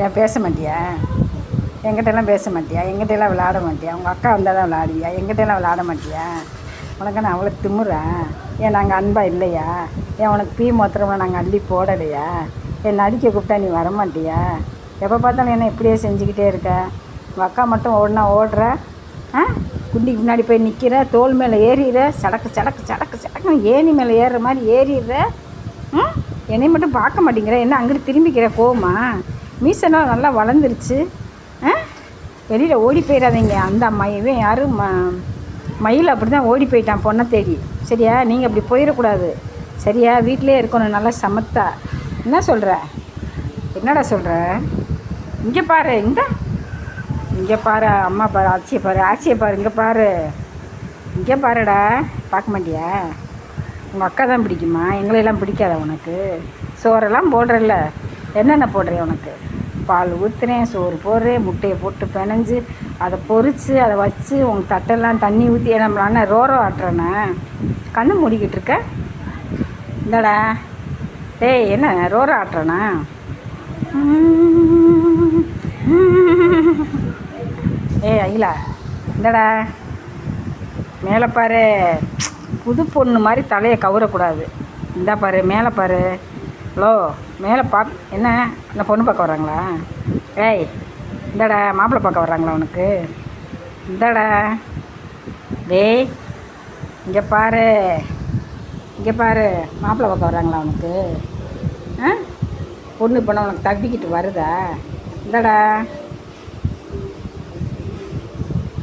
ஏன் பேச மாட்டியா? என்கிட்டலாம் பேச மாட்டியா? எங்கிட்டலாம் விளையாட மாட்டியா? உங்கள் அக்கா வந்தால் தான் விளையாடுவியா? எங்கிட்டலாம் விளையாட மாட்டியா? உனக்கு நான் அவ்வளோ திமுறேன்? ஏன் நாங்கள் அன்பாக இல்லையா? ஏன் உனக்கு பீ மொத்தரமாக நாங்கள் அள்ளி போடலையா? என் நடிக்க கூப்பிட்டா நீ வரமாட்டியா? எப்போ பார்த்தாலும் என்ன இப்படியே செஞ்சுக்கிட்டே இருக்க? உங்கள் அக்கா மட்டும் ஓடினா ஓடுற, குண்டிக்கு முன்னாடி போய் நிற்கிற, தோல் மேலே ஏறிடுற, சடக்கு சடக்கு சடக்கு சடக்குன்னு ஏணி மேலே ஏறுற மாதிரி ஏறிடுற. என்னை மட்டும் பார்க்க மாட்டேங்கிற, என்ன அங்கிட்டு திரும்பிக்கிற கோவமா? மீசெல்லாம் நல்லா வளர்ந்துருச்சு. வெளியில் ஓடி போயிடாதீங்க. அந்த இவன் யாரும் மயில் அப்படி தான் ஓடி போயிட்டான் பொண்ணை தேடி. சரியா? நீங்கள் அப்படி போயிடக்கூடாது. சரியா? வீட்டிலே இருக்கணும் நல்லா சமத்தா. என்ன சொல்கிற? என்னடா சொல்கிற? இங்கே பாரு, இங்கே பாரு, அம்மா பாரு, ஆச்சியை பாரு, இங்கே பாரு, இங்கே பாருடா. பார்க்க மாட்டியா? உங்கள் அக்கா தான் பிடிக்குமா? எங்களையெல்லாம் பிடிக்காத உனக்கு? சோறெல்லாம் போடுறல்ல, என்னென்ன போடுறேன் உனக்கு? பால் ஊற்றுறேன், சோறு போடுறேன், முட்டையை போட்டு பிணைஞ்சு அதை பொரித்து அதை வச்சு உங்கள் தட்டெல்லாம் தண்ணி ஊற்றி நம்மளான ரோரோ ஆட்டுறேண்ணே. கண்ணு மூடிக்கிட்டு இருக்க? இந்தடா டேய், என்ன ரோரோ ஆட்டுறேண்ணா? அகிலா, இந்தடா மேலே பாரு. புது பொண்ணு மாதிரி தலையை கவுறக்கூடாது. இந்தா பாரு, மேலே பாரு. ஹலோ, மேலே என்ன பொண்ணு பார்க்க வர்றாங்களா? ஏய், இந்தடா மாப்பிள்ளை பார்க்க வர்றாங்களா உனக்கு? இந்தடா டேய், இங்கே பாரு, மாப்பிள்ளை பார்க்க வர்றாங்களா உனக்கு? பொண்ணு பண்ண உனக்கு தப்பிக்கிட்டு வருதா? இந்தடா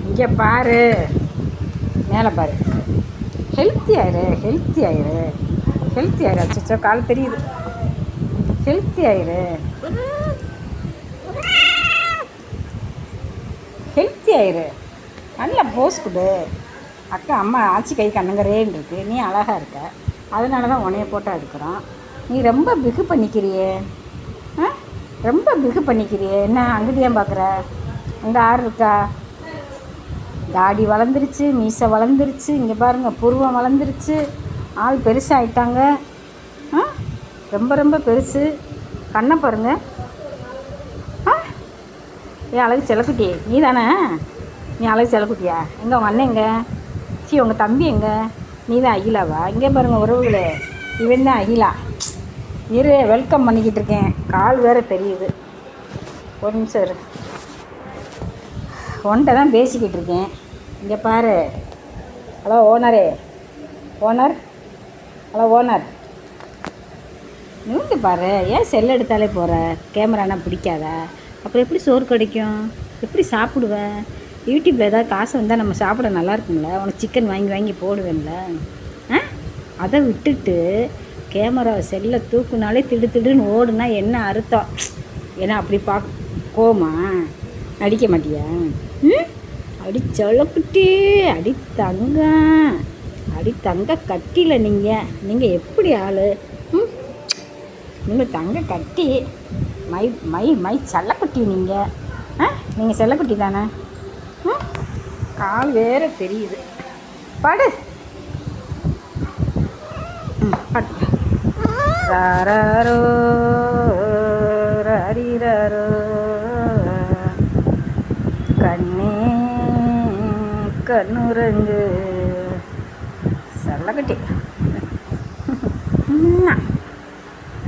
இங்கே பாரு, மேலே பாரு. ஹெல்த்தி ஆயிரு. அச்சோ, கால் தெரியுது. ஹெல்த்தி ஆயிரு. நல்ல போஸ் கொடு. அக்கா அம்மா ஆச்சி கை கண்ணுங்கரேன்னு இருக்கு. நீ அழகாக இருக்க, அதனால தான் உனைய போட்டோ எடுக்கிறோம். நீ ரொம்ப பிகு பண்ணிக்கிறியே. என்ன அங்கிட்டு ஏன் பார்க்குற? அங்கே ஆறு இருக்கா? தாடி வளர்ந்துருச்சு, மீசை வளர்ந்துருச்சு, இங்கே பாருங்கள் புருவம் வளர்ந்துருச்சு, ஆள் பெருசாகிட்டாங்க. ரொம்ப பெருசு. கண்ணை பாருங்க. ஏன் அழகு செல்லக்குட்டி நீ தானே? நீ அழகு செல்லக்குட்டியா? எங்கே உங்கள் அண்ணன் எங்கே? உங்கள் தம்பி எங்கே? நீ தான் அகிலாவா? இங்கே பாருங்கள் உறவுகளே, இவன் தான் அகிலா. இரு, வெல்கம் பண்ணிக்கிட்டு இருக்கேன். கால் வேறு தெரியுது. ஒரு நிமிஷம் இரு, ஒன்றை தான் பேசிக்கிட்டு இருக்கேன். இங்கே பாரு. ஹலோ ஓனர், ஹலோ ஓனர், நிமிந்து பாரு. ஏன் செல் எடுத்தாலே போகிற? கேமரானா பிடிக்காதா? அப்புறம் எப்படி சோறு கிடைக்கும்? எப்படி சாப்பிடுவேன்? யூடியூப்பில் ஏதாவது காசு வந்தால் நம்ம சாப்பிட நல்லா இருக்கும்ல. உனக்கு சிக்கன் வாங்கி போடுவேன்ல. அதை விட்டுட்டு கேமராவை செல்லை தூக்குனாலே திடுன்னு ஓடுனா என்ன அர்த்தம்? ஏன்னா அப்படி கோமா நடிக்க மாட்டியா? அடி செல்லக்குட்டி, அடி தங்க கட்டில. நீங்கள் எப்படி ஆள்? நீங்கள் தங்க கட்டி மை செல்லக்குட்டி. நீங்கள் செல்லக்குட்டி தானே? கால் வேற தெரியுது. பாடு. ராரோ ரரிரோ கண்ணே கண்ணுரங்கு செல்லக்குட்டி.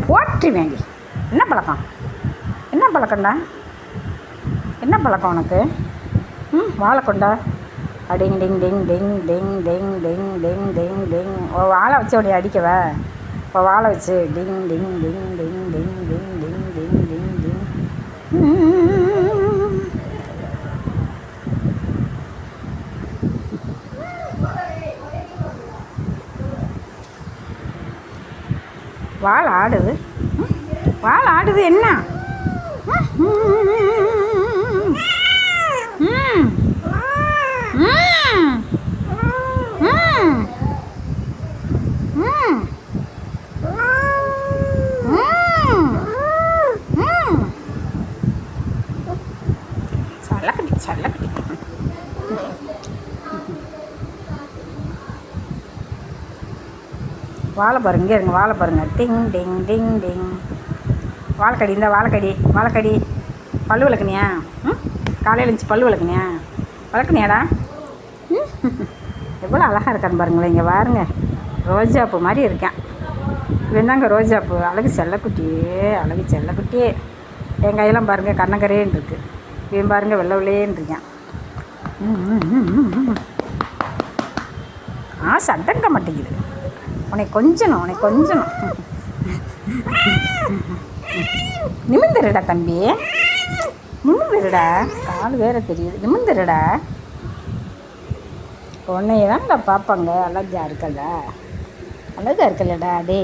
போற்றி வேண்டி. என்ன பழக்கம்டா? என்ன பழக்கம் உனக்கு? வாழைக்கொண்டா? டிங் டிங் டிங் டிங் டிங் டிங் டிங் டிங் டிங் டிங். வாழை வச்சு உடைய அடிக்கவா? இப்போ வாழை வச்சு டிங் டிங் டிங் டிங் டிங் டிங் டிங் டிங் டிங் டிங். வாழை ஆடுது. என்ன? சல்லக்கட்டி. வாழை பாருங்க, இருங்க, வாழை பாருங்க. டிங் டிங் டிங் டிங். வாழைக்கடி, இந்த வாழைக்கடி பல்லு விளக்குனியா? ம், காலையில் எழுந்துச்சி பல்லு விளக்குனியா? விளக்குனியாடா? ம், எவ்வளோ அழகாக இருக்கான்னு பாருங்களேன். இங்கே பாருங்க, ரோஜாப்பூ மாதிரி இருக்கேன். இவன் தாங்க ரோஜாப்பூ. அழகு செல்லக்குட்டியே, அழகு செல்லக்குட்டியே. என் கையெல்லாம் பாருங்கள் கண்ணக்கரேன்னு இருக்குது. இவன் பாருங்கள் வெள்ளை வெள்ளையேன்னு இருக்கேன். சட்டங்க மாட்டேங்குது. உன்னை கொஞ்சணும், உன்னை கொஞ்சணும். நிமிந்துருடா தம்பி, நிமிந்துருடா. கால் வேற தெரியுது. நிமிந்துருடா. உன்னையே தான்டா பார்ப்பாங்க. அழகா இருக்கல, அழகா இருக்கலடா டே.